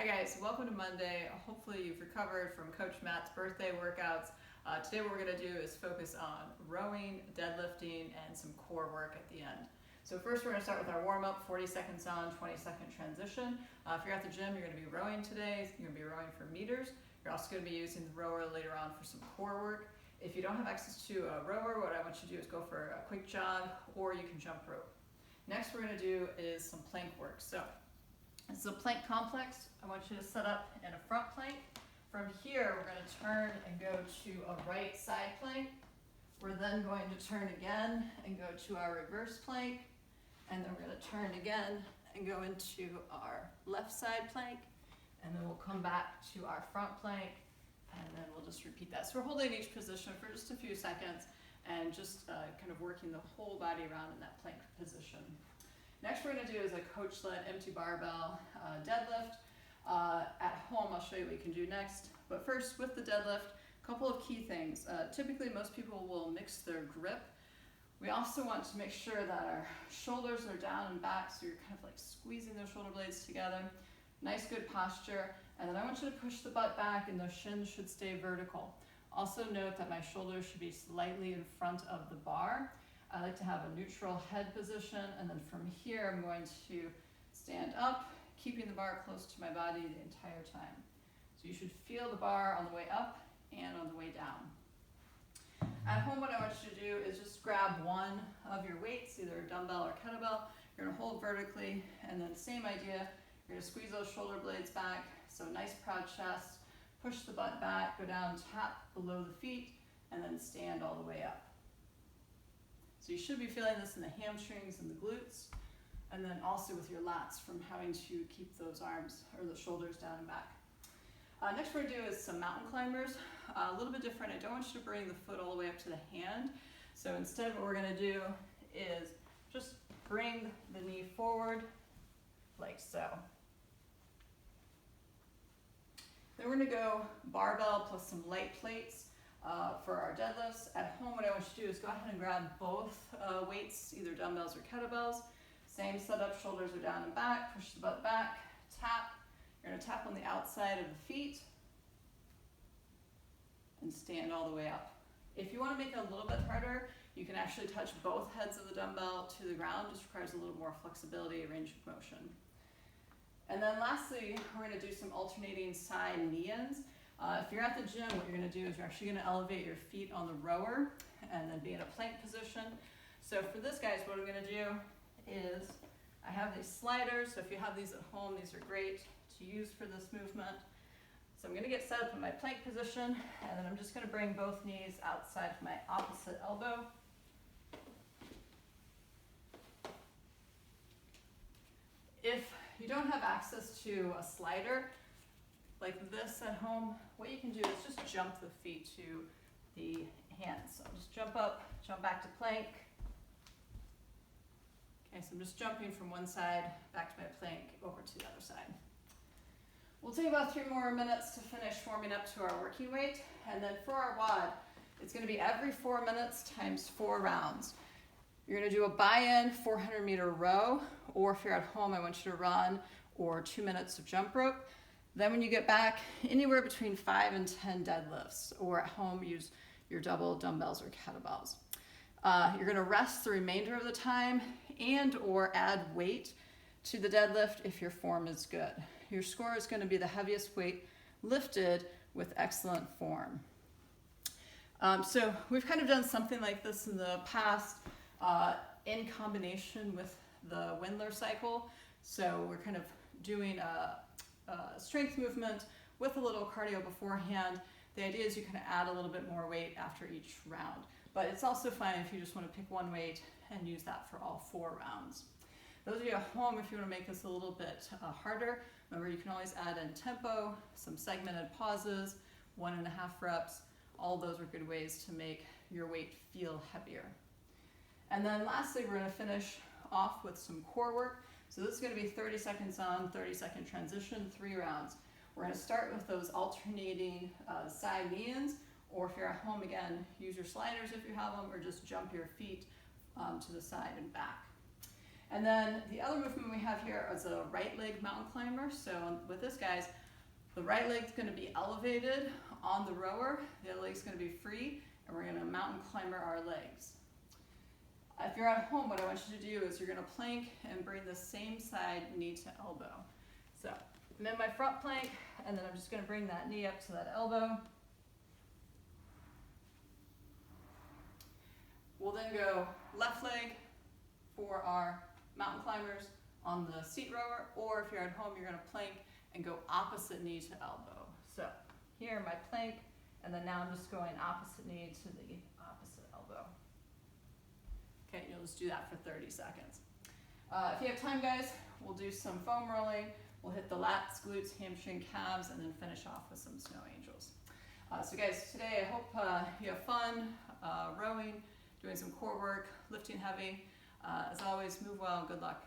Hi guys, welcome to Monday. Hopefully you've recovered from Coach Matt's birthday workouts. Today what we're going to do is focus on rowing, deadlifting, and some core work at the end. So first we're going to start with our warm-up, 40 seconds on, 20-second transition. If you're at the gym, you're going to be rowing today. You're going to be rowing for meters. You're also going to be using the rower later on for some core work. If you don't have access to a rower, what I want you to do is go for a quick jog, or you can jump rope. Next we're going to do is some plank work. So this is a plank complex. I want you to set up in a front plank. From here, we're going to turn and go to a right side plank. We're then going to turn again and go to our reverse plank. And then we're going to turn again and go into our left side plank. And then we'll come back to our front plank. And then we'll just repeat that. So we're holding each position for just a few seconds and just kind of working the whole body around in that plank position. Next we're going to do is a coach-led empty barbell deadlift. At home, I'll show you what you can do next. But first, with the deadlift, a couple of key things. Typically, most people will mix their grip. We also want to make sure that our shoulders are down and back, so you're kind of like squeezing those shoulder blades together. Nice, good posture. And then I want you to push the butt back, and those shins should stay vertical. Also note that my shoulders should be slightly in front of the bar. I like to have a neutral head position, and then from here I'm going to stand up, keeping the bar close to my body the entire time. So you should feel the bar on the way up and on the way down. At home, what I want you to do is just grab one of your weights, either a dumbbell or kettlebell. You're going to hold vertically, and then same idea. You're going to squeeze those shoulder blades back, so nice proud chest. Push the butt back, go down, tap below the feet, and then stand all the way up. So you should be feeling this in the hamstrings and the glutes, and then also with your lats from having to keep those arms or the shoulders down and back. Next we're going to do is some mountain climbers. A little bit different. I don't want you to bring the foot all the way up to the hand. So instead what we're going to do is just bring the knee forward like so. Then we're going to go barbell plus some light plates. For our deadlifts. At home, what I want you to do is go ahead and grab both weights, either dumbbells or kettlebells. Same setup, shoulders are down and back, push the butt back, tap. You're going to tap on the outside of the feet and stand all the way up. If you want to make it a little bit harder, you can actually touch both heads of the dumbbell to the ground. Just requires a little more flexibility, range of motion. And then lastly, we're going to do some alternating side knee-ins. If you're at the gym, what you're going to do is you're actually going to elevate your feet on the rower and then be in a plank position. So for this, guys, what I'm going to do is I have these sliders. So if you have these at home, these are great to use for this movement. So I'm going to get set up in my plank position, and then I'm just going to bring both knees outside of my opposite elbow. If you don't have access to a slider like this at home, what you can do is just jump the feet to the hands. So just jump up, jump back to plank. Okay, so I'm just jumping from one side back to my plank over to the other side. We'll take about 3 more minutes to finish warming up to our working weight. And then for our WOD, it's going to be every 4 minutes times 4 rounds. You're going to do a buy-in 400-meter row, or if you're at home, I want you to run, or 2 minutes of jump rope. Then when you get back, anywhere between 5 and 10 deadlifts, or at home, use your double dumbbells or kettlebells. You're going to rest the remainder of the time and or add weight to the deadlift if your form is good. Your score is going to be the heaviest weight lifted with excellent form. So we've kind of done something like this in the past in combination with the Windler cycle. So we're kind of doing a strength movement with a little cardio beforehand. The idea is you kind of add a little bit more weight after each round, but it's also fine if you just want to pick one weight and use that for all 4 rounds. Those of you at home, if you want to make this a little bit harder, remember you can always add in tempo, some segmented pauses, 1.5 reps. All those are good ways to make your weight feel heavier. And then lastly, we're going to finish off with some core work. So this is going to be 30 seconds on, 30-second transition, 3 rounds. We're going to start with those alternating side knee-ins, or if you're at home, again, use your sliders if you have them, or just jump your feet to the side and back. And then the other movement we have here is a right leg mountain climber. So with this, guys, the right leg's going to be elevated on the rower, the other leg's going to be free, and we're going to mountain climber our legs. If you're at home, what I want you to do is you're going to plank and bring the same side knee to elbow. So I'm in my front plank, and then I'm just going to bring that knee up to that elbow. We'll then go left leg for our mountain climbers on the seat rower, or if you're at home, you're going to plank and go opposite knee to elbow. So here, my plank, and then now I'm just going opposite knee to the opposite elbow. Okay, you'll just do that for 30 seconds. If you have time, guys, we'll do some foam rolling. We'll hit the lats, glutes, hamstring, calves, and then finish off with some snow angels. So guys, today I hope you have fun rowing, doing some core work, lifting heavy. As always, move well, good luck.